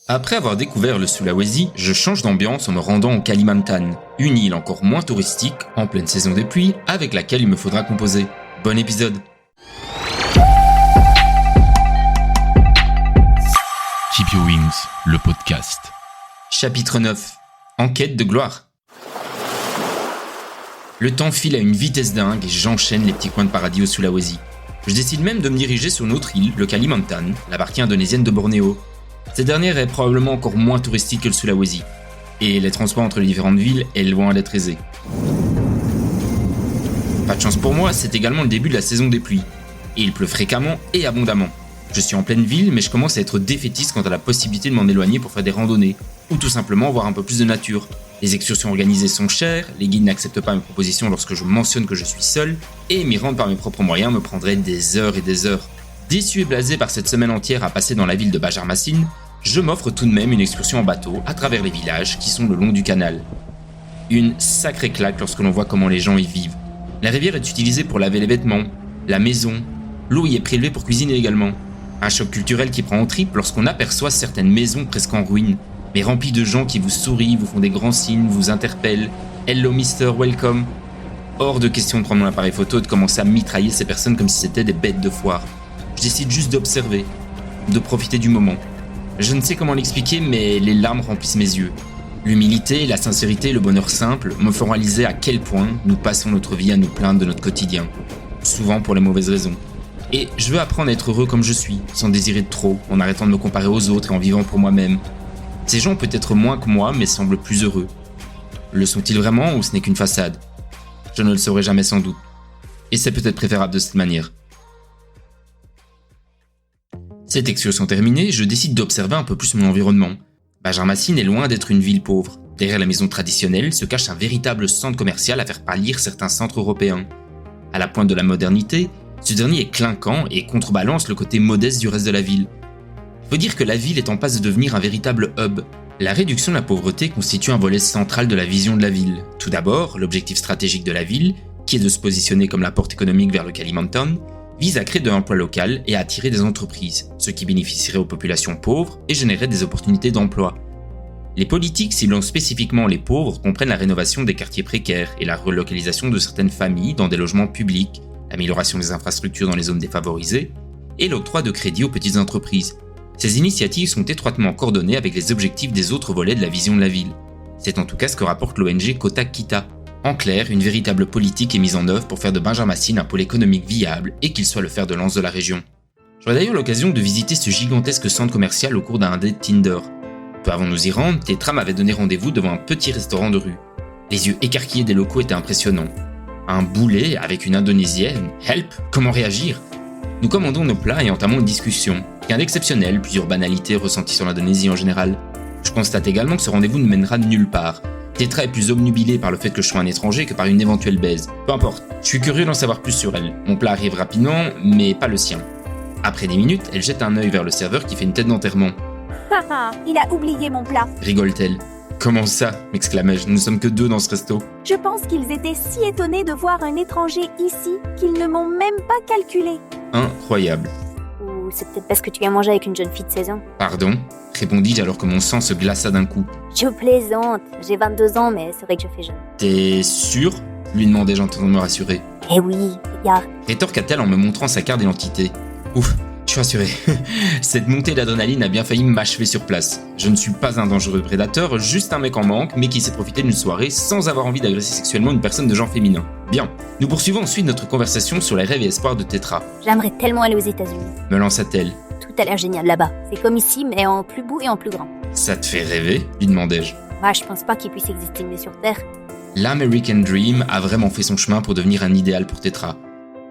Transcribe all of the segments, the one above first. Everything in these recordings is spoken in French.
Après avoir découvert le Sulawesi, je change d'ambiance en me rendant au Kalimantan, une île encore moins touristique, en pleine saison des pluies, avec laquelle il me faudra composer. Bon épisode. Keep Your Wings, le podcast. Chapitre 9. En quête de gloire. Le temps file à une vitesse dingue et j'enchaîne les petits coins de paradis au Sulawesi. Je décide même de me diriger sur une autre île, le Kalimantan, la partie indonésienne de Bornéo. Cette dernière est probablement encore moins touristique que le Sulawesi. Et les transports entre les différentes villes est loin d'être aisé. Pas de chance pour moi, c'est également le début de la saison des pluies. Et il pleut fréquemment et abondamment. Je suis en pleine ville, mais je commence à être défaitiste quant à la possibilité de m'en éloigner pour faire des randonnées, ou tout simplement voir un peu plus de nature. Les excursions organisées sont chères, les guides n'acceptent pas mes propositions lorsque je mentionne que je suis seul, et m'y rendre par mes propres moyens me prendrait des heures et des heures. Déçu et blasé par cette semaine entière à passer dans la ville de Banjarmasin, je m'offre tout de même une excursion en bateau à travers les villages qui sont le long du canal. Une sacrée claque lorsque l'on voit comment les gens y vivent. La rivière est utilisée pour laver les vêtements, la maison, l'eau y est prélevée pour cuisiner également. Un choc culturel qui prend en triple lorsqu'on aperçoit certaines maisons presque en ruine, mais remplies de gens qui vous sourient, vous font des grands signes, vous interpellent. Hello Mister, welcome. Hors de question de prendre mon appareil photo et de commencer à mitrailler ces personnes comme si c'était des bêtes de foire. Je décide juste d'observer, de profiter du moment. Je ne sais comment l'expliquer, mais les larmes remplissent mes yeux. L'humilité, la sincérité et le bonheur simple me font réaliser à quel point nous passons notre vie à nous plaindre de notre quotidien. Souvent pour les mauvaises raisons. Et je veux apprendre à être heureux comme je suis, sans désirer de trop, en arrêtant de me comparer aux autres et en vivant pour moi-même. Ces gens peut être moins que moi, mais semblent plus heureux. Le sont-ils vraiment ou ce n'est qu'une façade ? Je ne le saurai jamais sans doute. Et c'est peut-être préférable de cette manière. Cette excursion terminée, je décide d'observer un peu plus mon environnement. Banjarmasin est loin d'être une ville pauvre. Derrière la maison traditionnelle se cache un véritable centre commercial à faire pâlir certains centres européens. À la pointe de la modernité, ce dernier est clinquant et contrebalance le côté modeste du reste de la ville. Il faut dire que la ville est en passe de devenir un véritable hub. La réduction de la pauvreté constitue un volet central de la vision de la ville. Tout d'abord, l'objectif stratégique de la ville, qui est de se positionner comme la porte économique vers le Kalimantan, vise à créer de l'emploi local et à attirer des entreprises, ce qui bénéficierait aux populations pauvres et générerait des opportunités d'emploi. Les politiques ciblant spécifiquement les pauvres comprennent la rénovation des quartiers précaires et la relocalisation de certaines familles dans des logements publics, l'amélioration des infrastructures dans les zones défavorisées et l'octroi de crédits aux petites entreprises. Ces initiatives sont étroitement coordonnées avec les objectifs des autres volets de la vision de la ville. C'est en tout cas ce que rapporte l'ONG Kota Kita. En clair, une véritable politique est mise en œuvre pour faire de Banjarmasin un pôle économique viable et qu'il soit le fer de lance de la région. J'aurai d'ailleurs l'occasion de visiter ce gigantesque centre commercial au cours d'un date Tinder. Peu avant de nous y rendre, Tetra m'avait donné rendez-vous devant un petit restaurant de rue. Les yeux écarquillés des locaux étaient impressionnants. Un boulet avec une indonésienne, help, comment réagir ? Nous commandons nos plats et entamons une discussion. Rien d'exceptionnel, plusieurs banalités ressenties sur l'Indonésie en général. Je constate également que ce rendez-vous ne mènera nulle part. Tetra est plus obnubilée par le fait que je sois un étranger que par une éventuelle baise. Peu importe, je suis curieux d'en savoir plus sur elle. Mon plat arrive rapidement, mais pas le sien. Après 10 minutes, elle jette un œil vers le serveur qui fait une tête d'enterrement. Haha, il a oublié mon plat. Rigole-t-elle. Comment ça ? M'exclamai-je, nous ne sommes que deux dans ce resto. Je pense qu'ils étaient si étonnés de voir un étranger ici qu'ils ne m'ont même pas calculé. Incroyable. Ou c'est peut-être parce que tu as mangé avec une jeune fille de 16 ans. Pardon ? Répondis-je alors que mon sang se glaça d'un coup. Je plaisante, j'ai 22 ans mais c'est vrai que je fais jeune. T'es sûr ? Lui demandai-je en tentant de me rassurer. Eh oui, regarde. Rétorqua-t-elle en me montrant sa carte d'identité. Ouf, je suis rassuré. Cette montée d'adrénaline a bien failli m'achever sur place. Je ne suis pas un dangereux prédateur, juste un mec en manque, mais qui s'est profité d'une soirée sans avoir envie d'agresser sexuellement une personne de genre féminin. Bien. Nous poursuivons ensuite notre conversation sur les rêves et espoirs de Tetra. J'aimerais tellement aller aux États-Unis. Me lança-t-elle. Tout a l'air génial là-bas. C'est comme ici, mais en plus beau et en plus grand. Ça te fait rêver ? Lui demandai-je. Bah, je pense pas qu'il puisse exister mieux sur Terre. L'American Dream a vraiment fait son chemin pour devenir un idéal pour Tetra.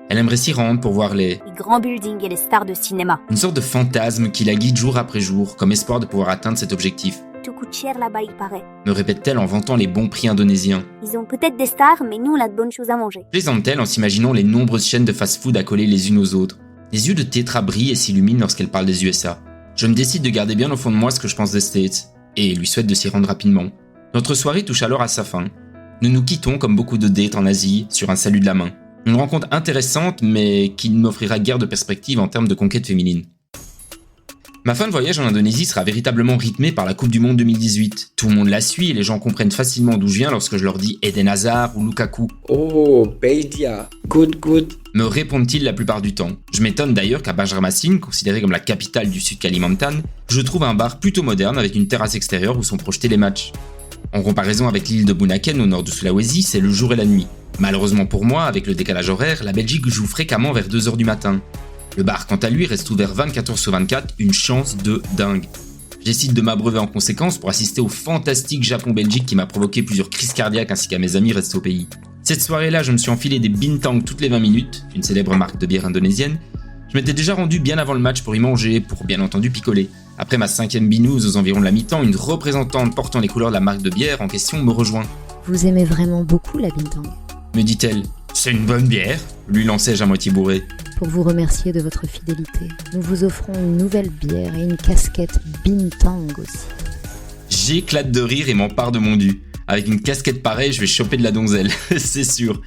Elle aimerait s'y rendre pour voir les grands buildings et les stars de cinéma. Une sorte de fantasme qui la guide jour après jour, comme espoir de pouvoir atteindre cet objectif. Tout coûte cher là-bas, il paraît. Me répète-t-elle en vantant les bons prix indonésiens. Ils ont peut-être des stars, mais nous, on a de bonnes choses à manger. Plaisante-t-elle en s'imaginant les nombreuses chaînes de fast-food accolées les unes aux autres. Les yeux de Tetra brillent et s'illuminent lorsqu'elle parle des USA. Je me décide de garder bien au fond de moi ce que je pense des States, et lui souhaite de s'y rendre rapidement. Notre soirée touche alors à sa fin. Nous nous quittons comme beaucoup de dates en Asie, sur un salut de la main. Une rencontre intéressante, mais qui ne m'offrira guère de perspective en termes de conquête féminine. Ma fin de voyage en Indonésie sera véritablement rythmée par la Coupe du Monde 2018. Tout le monde la suit et les gens comprennent facilement d'où je viens lorsque je leur dis Eden Hazard ou Lukaku. Oh, Beidia, good. Me répondent-ils la plupart du temps. Je m'étonne d'ailleurs qu'à Banjarmasin, considérée comme la capitale du Sud Kalimantan, je trouve un bar plutôt moderne avec une terrasse extérieure où sont projetés les matchs. En comparaison avec l'île de Bunaken au nord de Sulawesi, c'est le jour et la nuit. Malheureusement pour moi, avec le décalage horaire, la Belgique joue fréquemment vers 2h du matin. Le bar, quant à lui, reste ouvert 24h/24, une chance de dingue. Je décide de m'abreuver en conséquence pour assister au fantastique Japon-Belgique qui m'a provoqué plusieurs crises cardiaques ainsi qu'à mes amis restés au pays. Cette soirée-là, je me suis enfilé des bintang toutes les 20 minutes, une célèbre marque de bière indonésienne. Je m'étais déjà rendu bien avant le match pour y manger, pour bien entendu picoler. Après ma 5e binouze aux environs de la mi-temps, une représentante portant les couleurs de la marque de bière en question me rejoint. Vous aimez vraiment beaucoup la bintang ? Me dit-elle. C'est une bonne bière, lui lançai-je à moitié bourré. Pour vous remercier de votre fidélité, nous vous offrons une nouvelle bière et une casquette bintang aussi. J'éclate de rire et m'empare de mon dû. Avec une casquette pareille, je vais choper de la donzelle, c'est sûr.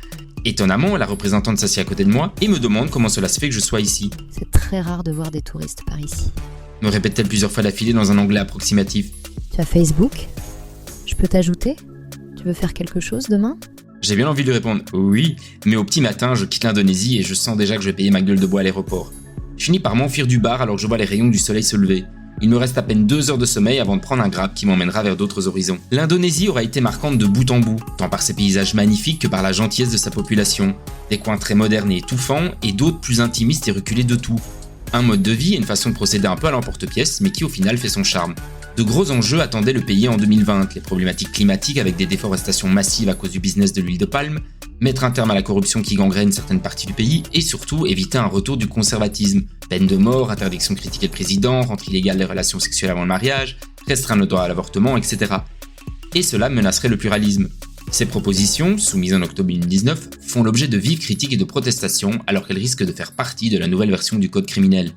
Étonnamment, la représentante s'assied à côté de moi et me demande comment cela se fait que je sois ici. C'est très rare de voir des touristes par ici. Me répète-t-elle plusieurs fois d'affilée dans un anglais approximatif. Tu as Facebook ? Je peux t'ajouter ? Tu veux faire quelque chose demain ? J'ai bien envie de lui répondre oui, mais au petit matin, je quitte l'Indonésie et je sens déjà que je vais payer ma gueule de bois à l'aéroport. Je finis par m'enfuir du bar alors que je vois les rayons du soleil se lever. Il me reste à peine 2 heures de sommeil avant de prendre un Grab qui m'emmènera vers d'autres horizons. L'Indonésie aura été marquante de bout en bout, tant par ses paysages magnifiques que par la gentillesse de sa population. Des coins très modernes et étouffants, et d'autres plus intimistes et reculés de tout. Un mode de vie et une façon de procéder un peu à l'emporte-pièce, mais qui au final fait son charme. De gros enjeux attendaient le pays en 2020, les problématiques climatiques avec des déforestations massives à cause du business de l'huile de palme, mettre un terme à la corruption qui gangrène certaines parties du pays et surtout éviter un retour du conservatisme, peine de mort, interdiction de critiquer le président, rentrée illégale des relations sexuelles avant le mariage, restreindre le droit à l'avortement, etc. Et cela menacerait le pluralisme. Ces propositions, soumises en octobre 2019, font l'objet de vives critiques et de protestations alors qu'elles risquent de faire partie de la nouvelle version du code criminel.